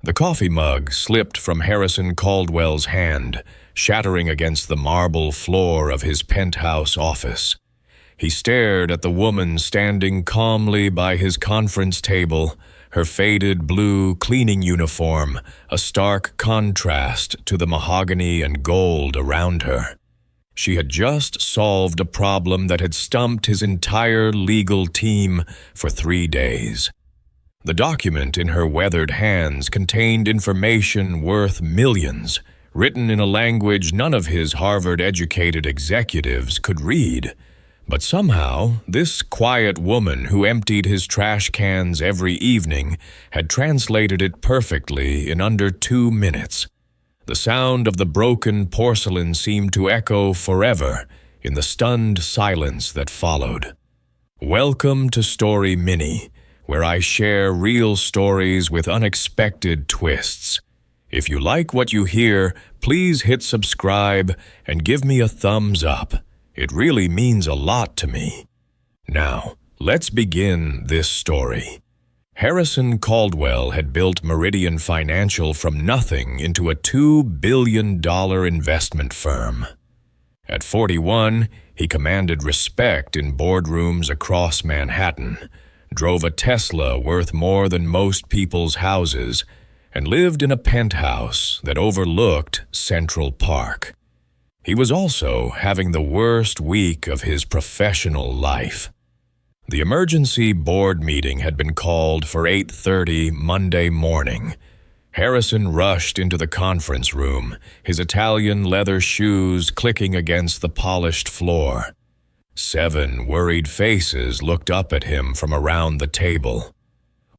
The coffee mug slipped from Harrison Caldwell's hand, shattering against the marble floor of his penthouse office. He stared at the woman standing calmly by his conference table, her faded blue cleaning uniform a stark contrast to the mahogany and gold around her. She had just solved a problem that had stumped his entire legal team for 3 days. The document in her weathered hands contained information worth millions, written in a language none of his Harvard-educated executives could read. But somehow, this quiet woman who emptied his trash cans every evening had translated it perfectly in under 2 minutes. The sound of the broken porcelain seemed to echo forever in the stunned silence that followed. Welcome to Story Mini, where I share real stories with unexpected twists. If you like what you hear, please hit subscribe and give me a thumbs up. It really means a lot to me. Now, let's begin this story. Harrison Caldwell had built Meridian Financial from nothing into a $2 billion investment firm. At 41, he commanded respect in boardrooms across Manhattan, drove a Tesla worth more than most people's houses, and lived in a penthouse that overlooked Central Park. He was also having the worst week of his professional life. The emergency board meeting had been called for 8:30 Monday morning. Harrison rushed into the conference room, his Italian leather shoes clicking against the polished floor. 7 worried faces looked up at him from around the table.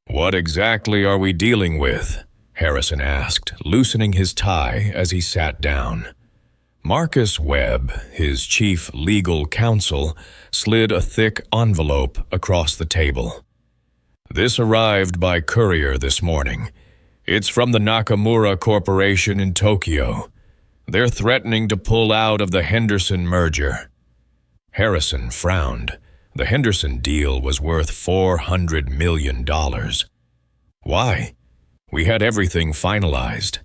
"What exactly are we dealing with?" Harrison asked, loosening his tie as he sat down. Marcus Webb, his chief legal counsel, slid a thick envelope across the table. "This arrived by courier this morning. It's from the Nakamura Corporation in Tokyo. They're threatening to pull out of the Henderson merger." Harrison frowned. The Henderson deal was worth $400 million. "Why? We had everything finalized."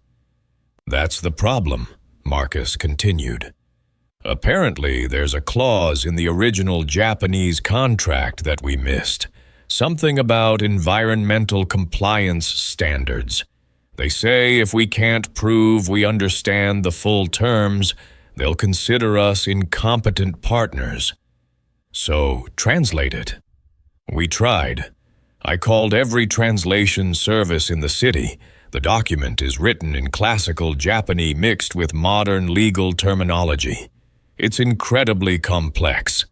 "That's the problem," Marcus continued. "Apparently, there's a clause in the original Japanese contract that we missed, something about environmental compliance standards. They say if we can't prove we understand the full terms, they'll consider us incompetent partners. So, translate it." "We tried. I called every translation service in the city. The document is written in classical Japanese mixed with modern legal terminology. It's incredibly complex."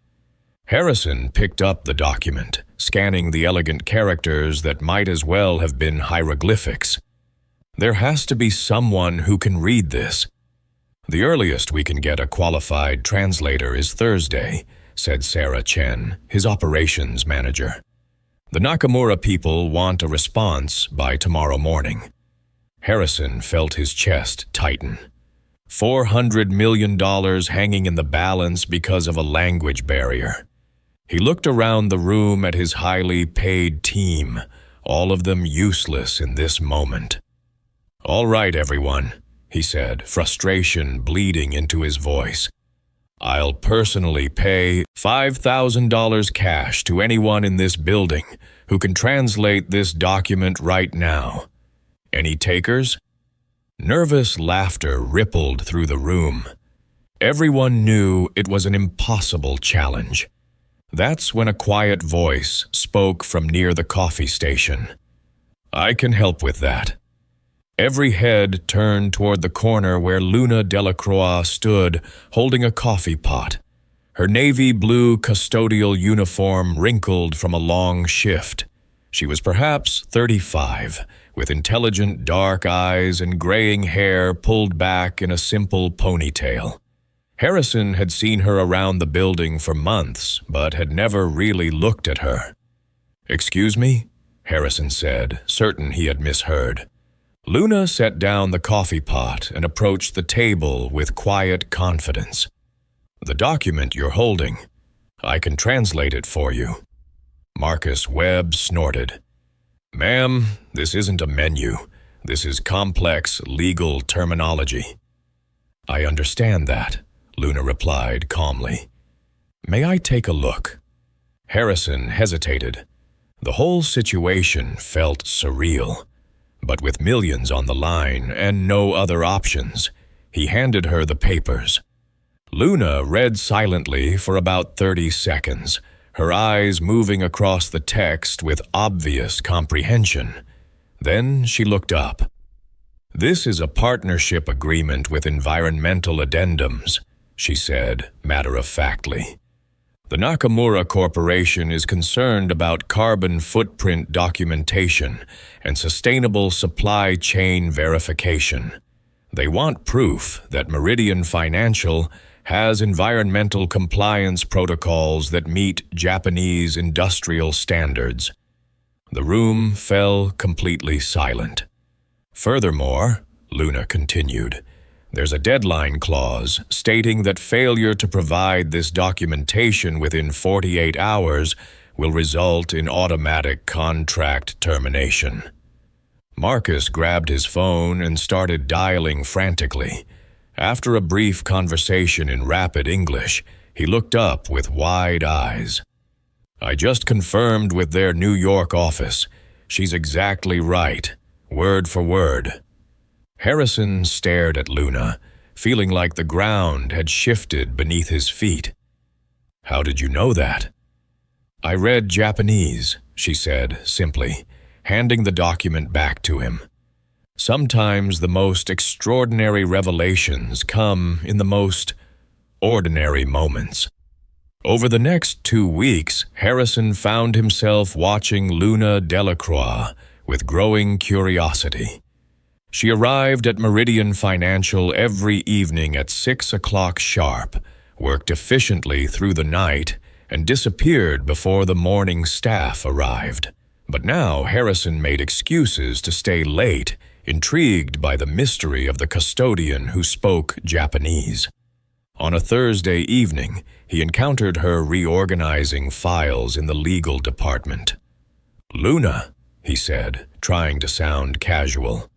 Harrison picked up the document, scanning the elegant characters that might as well have been hieroglyphics. "There has to be someone who can read this." "The earliest we can get a qualified translator is Thursday," said Sarah Chen, his operations manager. "The Nakamura people want a response by tomorrow morning." Harrison felt his chest tighten. $400 million hanging in the balance because of a language barrier. He looked around the room at his highly paid team, all of them useless in this moment. "All right, everyone," he said, frustration bleeding into his voice. "I'll personally pay $5,000 cash to anyone in this building who can translate this document right now. Any takers?" Nervous laughter rippled through the room. Everyone knew it was an impossible challenge. That's when a quiet voice spoke from near the coffee station. "I can help with that." Every head turned toward the corner where Luna Delacroix stood, holding a coffee pot. Her navy blue custodial uniform wrinkled from a long shift. She was perhaps 35, with intelligent dark eyes and graying hair pulled back in a simple ponytail. Harrison had seen her around the building for months, but had never really looked at her. "Excuse me?" Harrison said, certain he had misheard. Luna set down the coffee pot and approached the table with quiet confidence. "The document you're holding, I can translate it for you." Marcus Webb snorted. "Ma'am, this isn't a menu. This is complex legal terminology." "I understand that," Luna replied calmly. "May I take a look?" Harrison hesitated. The whole situation felt surreal. But with millions on the line and no other options, he handed her the papers. Luna read silently for about 30 seconds, her eyes moving across the text with obvious comprehension. Then she looked up. "This is a partnership agreement with environmental addendums," she said matter-of-factly. "The Nakamura Corporation is concerned about carbon footprint documentation and sustainable supply chain verification. They want proof that Meridian Financial has environmental compliance protocols that meet Japanese industrial standards." The room fell completely silent. "Furthermore," Luna continued, "there's a deadline clause stating that failure to provide this documentation within 48 hours will result in automatic contract termination." Marcus grabbed his phone and started dialing frantically. After a brief conversation in rapid English, he looked up with wide eyes. "I just confirmed with their New York office. She's exactly right, word for word." Harrison stared at Luna, feeling like the ground had shifted beneath his feet. "How did you know that?" "I read Japanese," she said simply, handing the document back to him. Sometimes the most extraordinary revelations come in the most ordinary moments. Over the next 2 weeks, Harrison found himself watching Luna Delacroix with growing curiosity. She arrived at Meridian Financial every evening at 6 o'clock sharp, worked efficiently through the night, and disappeared before the morning staff arrived. But now Harrison made excuses to stay late, intrigued by the mystery of the custodian who spoke Japanese. On a Thursday evening, he encountered her reorganizing files in the legal department. "Luna," he said, trying to sound casual,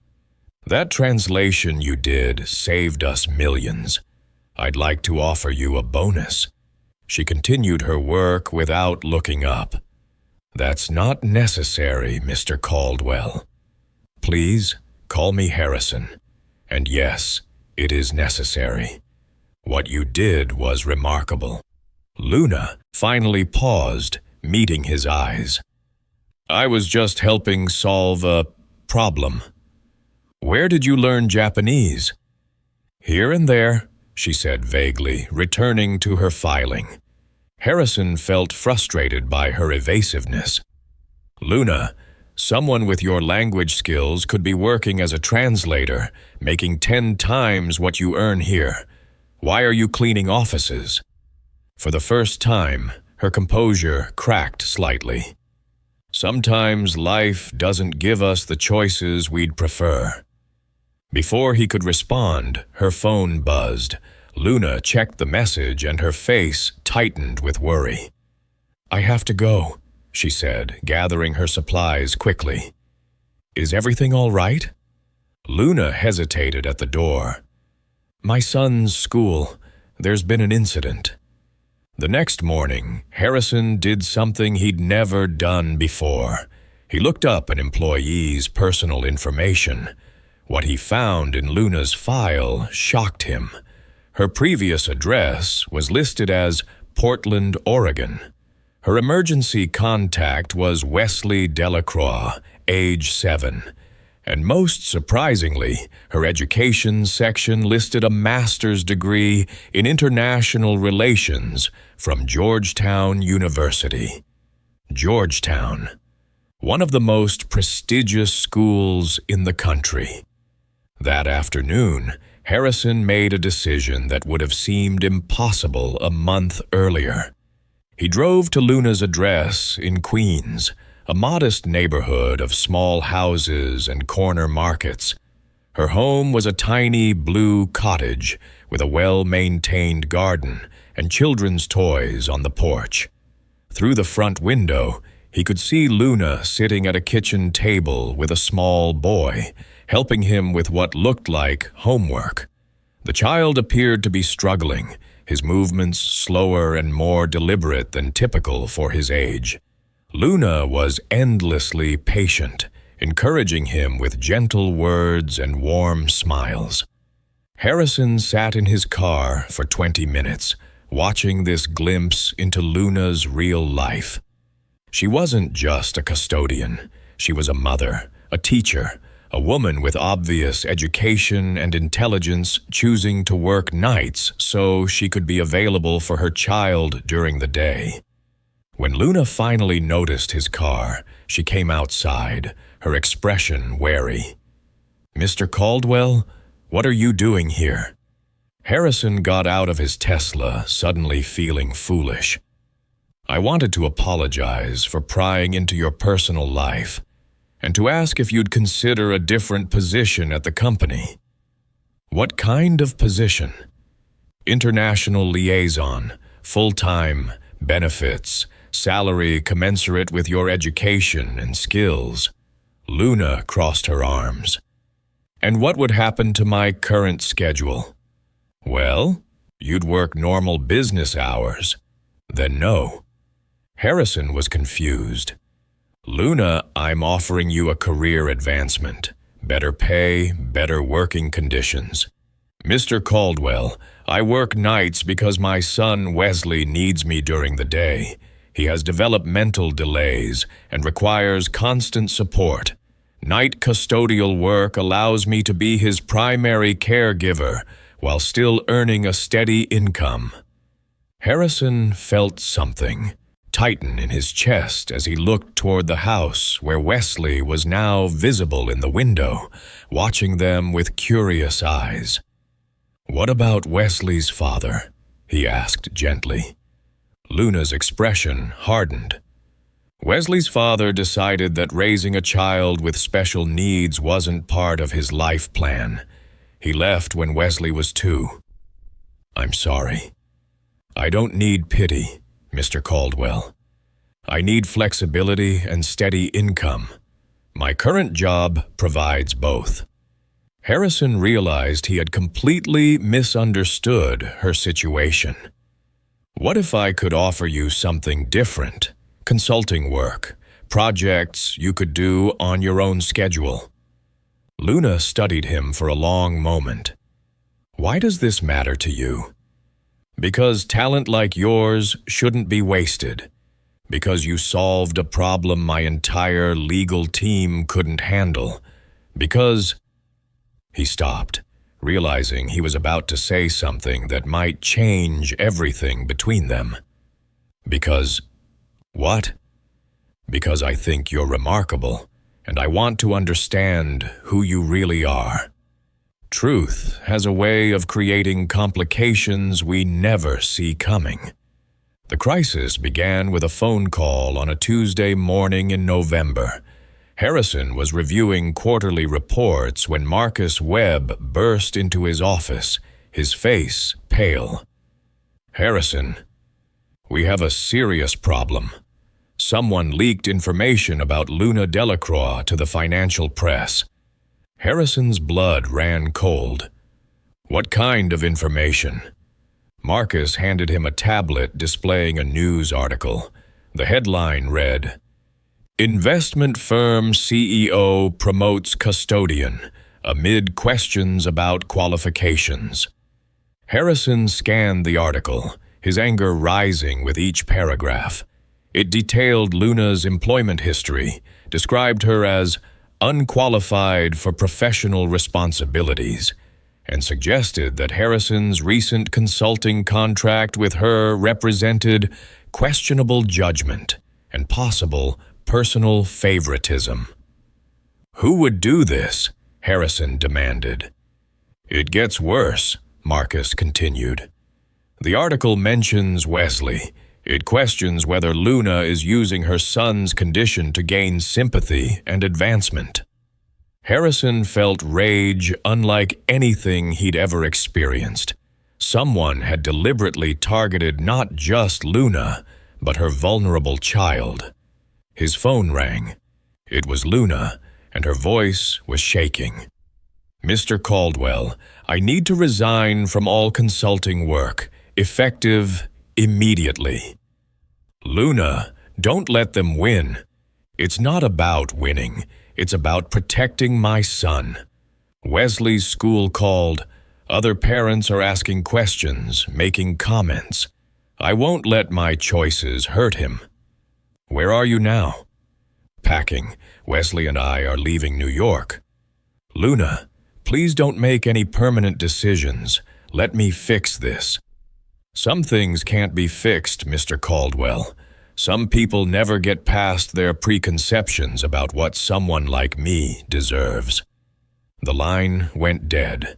"that translation you did saved us millions. I'd like to offer you a bonus." She continued her work without looking up. "That's not necessary, Mr. Caldwell. Please, call me Harrison. And yes, it is necessary. What you did was remarkable." Luna finally paused, meeting his eyes. "I was just helping solve a problem." "Where did you learn Japanese?" "Here and there," she said vaguely, returning to her filing. Harrison felt frustrated by her evasiveness. "Luna, someone with your language skills could be working as a translator, making 10 times what you earn here. Why are you cleaning offices?" For the first time, her composure cracked slightly. "Sometimes life doesn't give us the choices we'd prefer." Before he could respond, her phone buzzed. Luna checked the message and her face tightened with worry. "I have to go," she said, gathering her supplies quickly. "Is everything all right?" Luna hesitated at the door. "My son's school. There's been an incident." The next morning, Harrison did something he'd never done before. He looked up an employee's personal information. What he found in Luna's file shocked him. Her previous address was listed as Portland, Oregon. Her emergency contact was Wesley Delacroix, age 7. And most surprisingly, her education section listed a master's degree in international relations from Georgetown University. Georgetown, one of the most prestigious schools in the country. That afternoon, Harrison made a decision that would have seemed impossible a month earlier. He drove to Luna's address in Queens, a modest neighborhood of small houses and corner markets. Her home was a tiny blue cottage with a well-maintained garden and children's toys on the porch. Through the front window, he could see Luna sitting at a kitchen table with a small boy, helping him with what looked like homework. The child appeared to be struggling, his movements slower and more deliberate than typical for his age. Luna was endlessly patient, encouraging him with gentle words and warm smiles. Harrison sat in his car for 20 minutes, watching this glimpse into Luna's real life. She wasn't just a custodian. She was a mother, a teacher, a woman with obvious education and intelligence choosing to work nights so she could be available for her child during the day. When Luna finally noticed his car, she came outside, her expression wary. "Mr. Caldwell, what are you doing here?" Harrison got out of his Tesla, suddenly feeling foolish. "I wanted to apologize for prying into your personal life, and to ask if you'd consider a different position at the company." "What kind of position?" "International liaison, full-time, benefits, salary commensurate with your education and skills." Luna crossed her arms. "And what would happen to my current schedule?" "Well, you'd work normal business hours." "Then no." Harrison was confused. "Luna, I'm offering you a career advancement, better pay, better working conditions." "Mr. Caldwell, I work nights because my son Wesley needs me during the day. He has developmental delays and requires constant support. Night custodial work allows me to be his primary caregiver while still earning a steady income." Harrison felt something tighten in his chest as he looked toward the house where Wesley was now visible in the window, watching them with curious eyes. "What about Wesley's father?" he asked gently. Luna's expression hardened. "Wesley's father decided that raising a child with special needs wasn't part of his life plan. He left when Wesley was 2. "I'm sorry. I don't need pity, Mr. Caldwell. I need flexibility and steady income. My current job provides both." Harrison realized he had completely misunderstood her situation. "What if I could offer you something different? Consulting work, projects you could do on your own schedule." Luna studied him for a long moment. "Why does this matter to you?" "Because talent like yours shouldn't be wasted. Because you solved a problem my entire legal team couldn't handle. Because—" He stopped, realizing he was about to say something that might change everything between them. "Because—" "What?" "Because I think you're remarkable, and I want to understand who you really are. Truth has a way of creating complications we never see coming." The crisis began with a phone call on a Tuesday morning in November. Harrison was reviewing quarterly reports when Marcus Webb burst into his office, his face pale. "Harrison, we have a serious problem. Someone leaked information about Luna Delacroix to the financial press." Harrison's blood ran cold. "What kind of information?" Marcus handed him a tablet displaying a news article. The headline read, "Investment firm CEO promotes custodian amid questions about qualifications." Harrison scanned the article, his anger rising with each paragraph. It detailed Luna's employment history, described her as unqualified for professional responsibilities, and suggested that Harrison's recent consulting contract with her represented questionable judgment and possible personal favoritism. "Who would do this?" Harrison demanded. "It gets worse," Marcus continued. "The article mentions Wesley. It questions whether Luna is using her son's condition to gain sympathy and advancement." Harrison felt rage unlike anything he'd ever experienced. Someone had deliberately targeted not just Luna, but her vulnerable child. His phone rang. It was Luna, and her voice was shaking. Mr. Caldwell, I need to resign from all consulting work, effective immediately. Luna, don't let them win. It's not about winning. It's about protecting my son. Wesley's school called. Other parents are asking questions, making comments. I won't let my choices hurt him. Where are you now? Packing. Wesley and I are leaving New York. Luna, please don't make any permanent decisions. Let me fix this. Some things can't be fixed, Mr. Caldwell. Some people never get past their preconceptions about what someone like me deserves. The line went dead.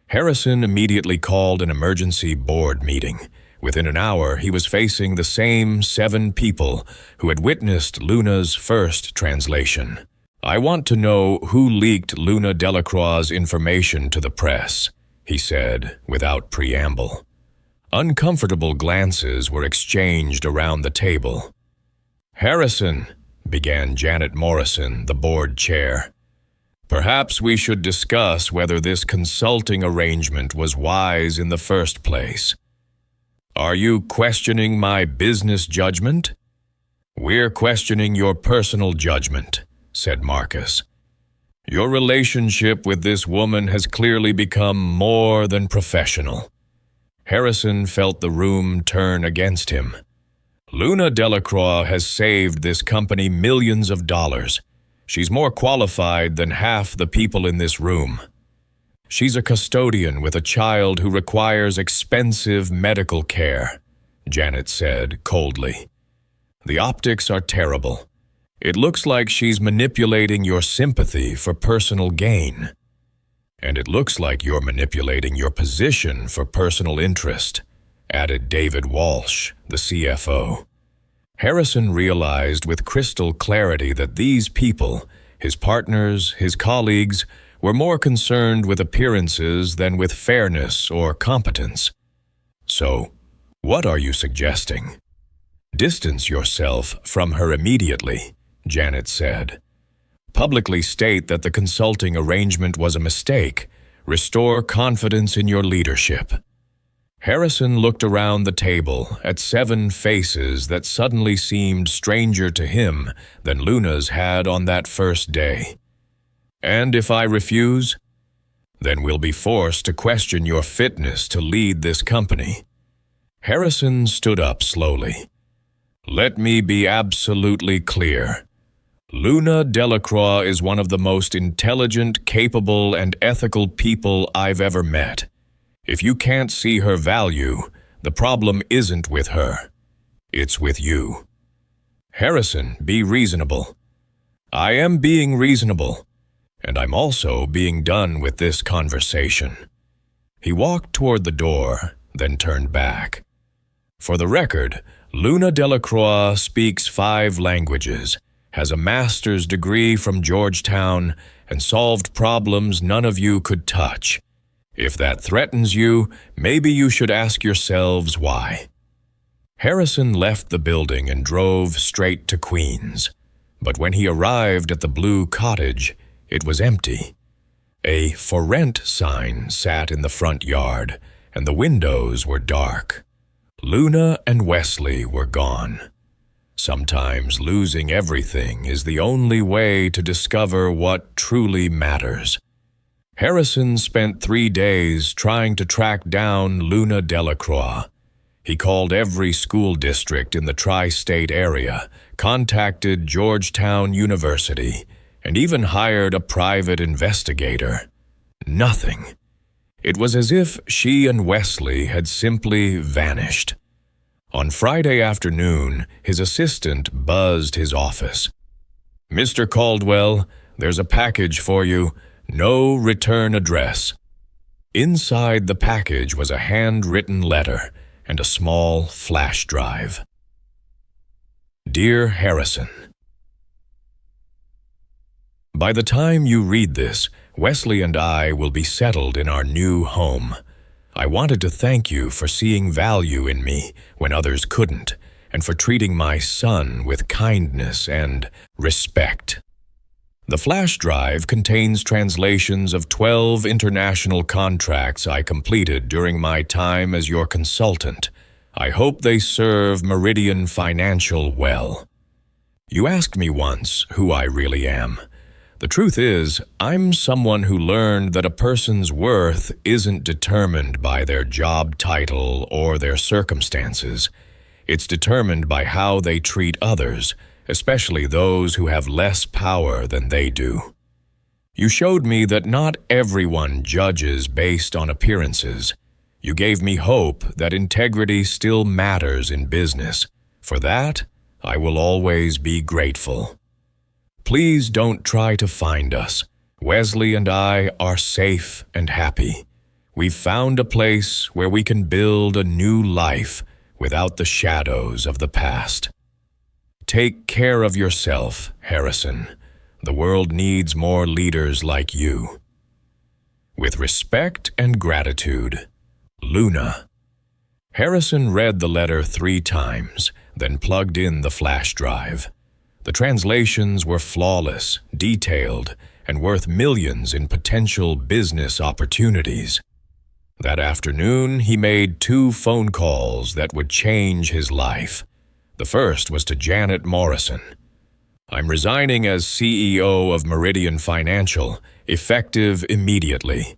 Harrison immediately called an emergency board meeting. Within an hour, he was facing the same 7 people who had witnessed Luna's first translation. I want to know who leaked Luna Delacroix's information to the press, he said without preamble. Uncomfortable glances were exchanged around the table. Harrison, began Janet Morrison, the board chair. Perhaps we should discuss whether this consulting arrangement was wise in the first place. Are you questioning my business judgment? We're questioning your personal judgment, said Marcus. Your relationship with this woman has clearly become more than professional. Harrison felt the room turn against him. Luna Delacroix has saved this company millions of dollars. She's more qualified than half the people in this room. She's a custodian with a child who requires expensive medical care, Janet said coldly. The optics are terrible. It looks like she's manipulating your sympathy for personal gain. And it looks like you're manipulating your position for personal interest, added David Walsh, the CFO. Harrison realized with crystal clarity that these people, his partners, his colleagues, were more concerned with appearances than with fairness or competence. So, what are you suggesting? Distance yourself from her immediately, Janet said. Publicly state that the consulting arrangement was a mistake. Restore confidence in your leadership. Harrison looked around the table at 7 faces that suddenly seemed stranger to him than Luna's had on that first day. And if I refuse, then we'll be forced to question your fitness to lead this company. Harrison stood up slowly. Let me be absolutely clear. Luna Delacroix is one of the most intelligent, capable, and ethical people I've ever met. If you can't see her value, the problem isn't with her. It's with you. Harrison, be reasonable. I am being reasonable, and I'm also being done with this conversation. He walked toward the door, then turned back. For the record, Luna Delacroix speaks 5 languages, has a master's degree from Georgetown, and solved problems none of you could touch. If that threatens you, maybe you should ask yourselves why. Harrison left the building and drove straight to Queens. But when he arrived at the Blue Cottage, it was empty. A "For Rent" sign sat in the front yard, and the windows were dark. Luna and Wesley were gone. Sometimes losing everything is the only way to discover what truly matters. Harrison spent 3 days trying to track down Luna Delacroix. He called every school district in the tri-state area, contacted Georgetown University, and even hired a private investigator. Nothing. It was as if she and Wesley had simply vanished. On Friday afternoon, his assistant buzzed his office. "Mr. Caldwell, there's a package for you. No return address." Inside the package was a handwritten letter and a small flash drive. Dear Harrison, by the time you read this, Wesley and I will be settled in our new home. I wanted to thank you for seeing value in me when others couldn't, and for treating my son with kindness and respect. The flash drive contains translations of 12 international contracts I completed during my time as your consultant. I hope they serve Meridian Financial well. You asked me once who I really am. The truth is, I'm someone who learned that a person's worth isn't determined by their job title or their circumstances. It's determined by how they treat others, especially those who have less power than they do. You showed me that not everyone judges based on appearances. You gave me hope that integrity still matters in business. For that, I will always be grateful. Please don't try to find us. Wesley and I are safe and happy. We've found a place where we can build a new life without the shadows of the past. Take care of yourself, Harrison. The world needs more leaders like you. With respect and gratitude, Luna. Harrison read the letter 3 times, then plugged in the flash drive. The translations were flawless, detailed, and worth millions in potential business opportunities. That afternoon, he made 2 phone calls that would change his life. The first was to Janet Morrison. I'm resigning as CEO of Meridian Financial, effective immediately.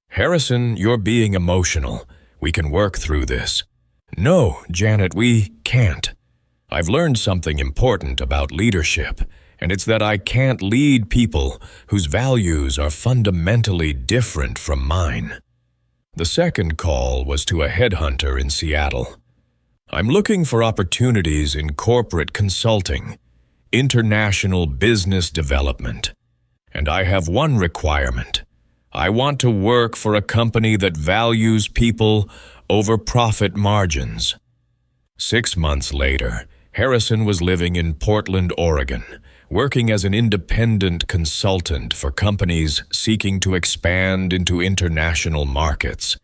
Harrison, you're being emotional. We can work through this. No, Janet, we can't. I've learned something important about leadership, and it's that I can't lead people whose values are fundamentally different from mine. The second call was to a headhunter in Seattle. I'm looking for opportunities in corporate consulting, international business development, and I have one requirement. I want to work for a company that values people over profit margins. 6 months later, Harrison was living in Portland, Oregon, working as an independent consultant for companies seeking to expand into international markets.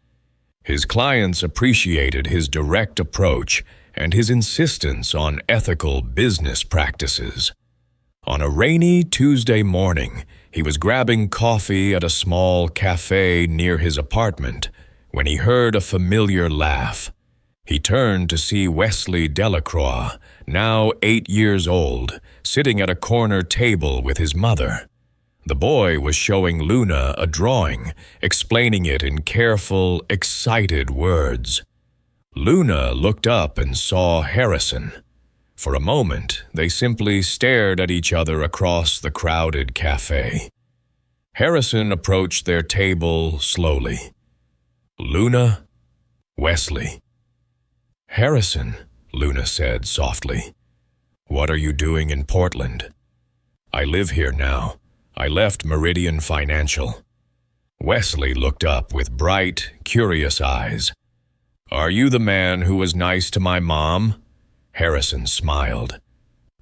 His clients appreciated his direct approach and his insistence on ethical business practices. On a rainy Tuesday morning, he was grabbing coffee at a small cafe near his apartment when he heard a familiar laugh. He turned to see Wesley Delacroix, now 8 years old, sitting at a corner table with his mother. The boy was showing Luna a drawing, explaining it in careful, excited words. Luna looked up and saw Harrison. For a moment, they simply stared at each other across the crowded cafe. Harrison approached their table slowly. Luna, Wesley. Harrison, Luna said softly. What are you doing in Portland? I live here now. I left Meridian Financial. Wesley looked up with bright, curious eyes. Are you the man who was nice to my mom? Harrison smiled.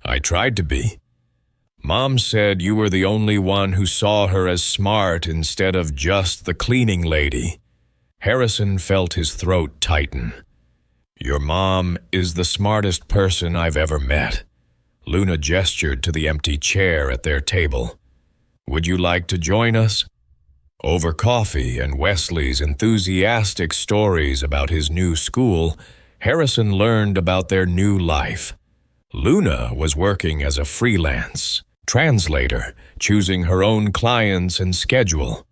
I tried to be. Mom said you were the only one who saw her as smart instead of just the cleaning lady. Harrison felt his throat tighten. Your mom is the smartest person I've ever met. Luna gestured to the empty chair at their table. Would you like to join us? Over coffee and Wesley's enthusiastic stories about his new school, Harrison learned about their new life. Luna was working as a freelance translator, choosing her own clients and schedule.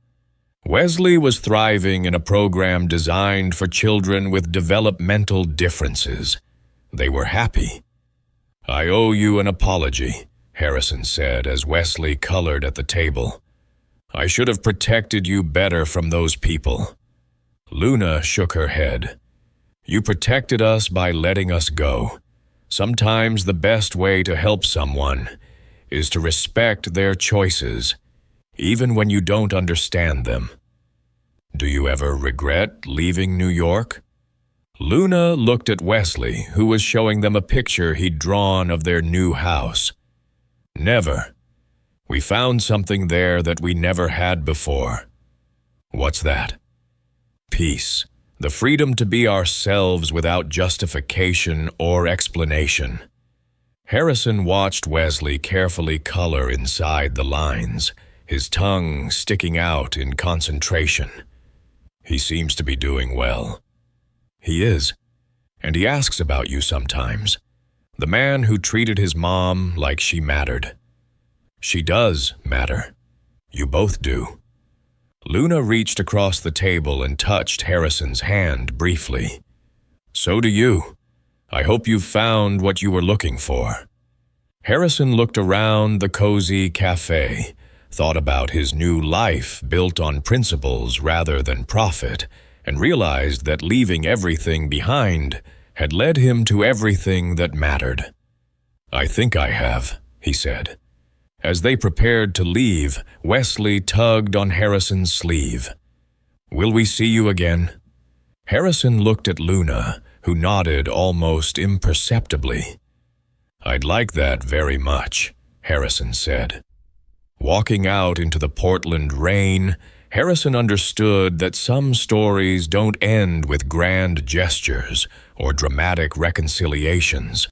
Wesley was thriving in a program designed for children with developmental differences. They were happy. I owe you an apology, Harrison said as Wesley colored at the table. I should have protected you better from those people. Luna shook her head. You protected us by letting us go. Sometimes the best way to help someone is to respect their choices, even when you don't understand them. Do you ever regret leaving New York? Luna looked at Wesley, who was showing them a picture he'd drawn of their new house. Never. We found something there that we never had before. What's that? Peace. The freedom to be ourselves without justification or explanation. Harrison watched Wesley carefully color inside the lines, his tongue sticking out in concentration. He seems to be doing well. He is, and he asks about you sometimes. The man who treated his mom like she mattered. She does matter. You both do. Luna reached across the table and touched Harrison's hand briefly. So do you. I hope you've found what you were looking for. Harrison looked around the cozy cafe, thought about his new life built on principles rather than profit, and realized that leaving everything behind had led him to everything that mattered. I think I have, he said. As they prepared to leave, Wesley tugged on Harrison's sleeve. Will we see you again? Harrison looked at Luna, who nodded almost imperceptibly. I'd like that very much, Harrison said. Walking out into the Portland rain, Harrison understood that some stories don't end with grand gestures or dramatic reconciliations.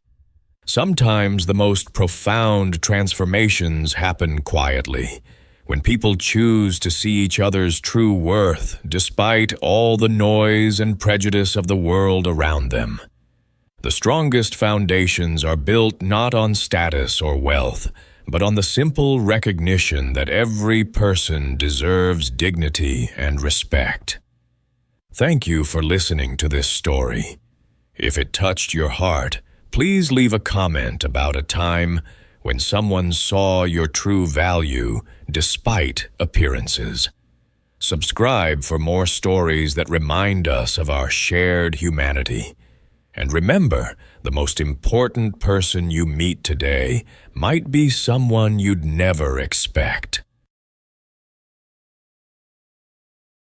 Sometimes the most profound transformations happen quietly, when people choose to see each other's true worth despite all the noise and prejudice of the world around them. The strongest foundations are built not on status or wealth, but on the simple recognition that every person deserves dignity and respect. Thank you for listening to this story. If it touched your heart, please leave a comment about a time when someone saw your true value despite appearances. Subscribe for more stories that remind us of our shared humanity. And remember, the most important person you meet today might be someone you'd never expect.